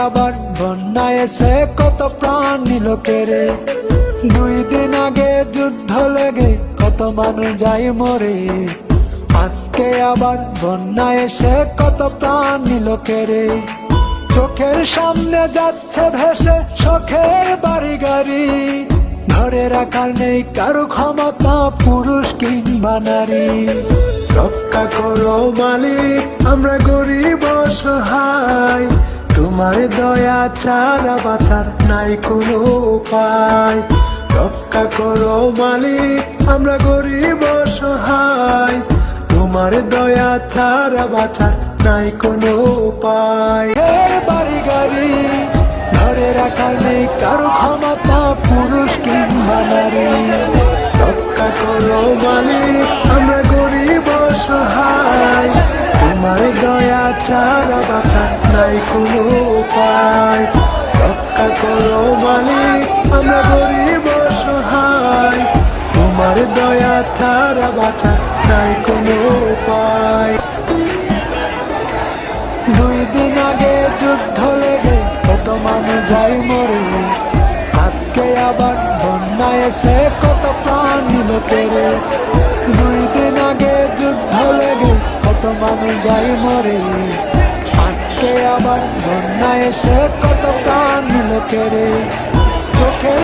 আবার বন্যা এসে কত প্রাণ নিল কেড়ে। 2 দিন আগে যুদ্ধ লেগে কত মানুষ যায় মরে, আজকে আবার বন্যা এসে কত প্রাণ নিল কেড়ে। চোখের সামনে যাচ্ছে ভেসে শখের বাড়ি গাড়ি, ধরে রাখার নেই কারো ক্ষমতা পুরুষ কিংবা নারী। রক্ষা করো মালিক, আমরা গরিব অসহায়, তোমার দয়া ছাড়া বাঁচার নাই কোনো উপায়। রক্ষা করো মালিক, আমরা গরিব অসহায়, তোমার দয়া ছাড়া বাঁচার নাই কোনো উপায়। বাড়ি গাড়ি ধরে রাখার নেই কারো ক্ষমতা পুরুষ কিংবা নারী। রক্ষা করো মালিক, আমরা গরিব অসহায়, তোমার দয়া ছাড়া বাঁচার নাই কোনো উপায়। রক্ষা করো মালিক, আমরা গরিব অসহায়, তোমার দয়া ছাড়া বাঁচার নাই কোনো উপায়। 2 দিন আগে যুদ্ধ লেগে কত মানুষ যায় মরে, আজকে আবার বন্যা এসে কত প্রাণ নিল কেড়ে। 2 দিন আগে যুদ্ধ লেগে কত মানুষ যায় মরে, আজকে আবার বন্যা এসে কত প্রাণ নিল কেড়ে। চোখে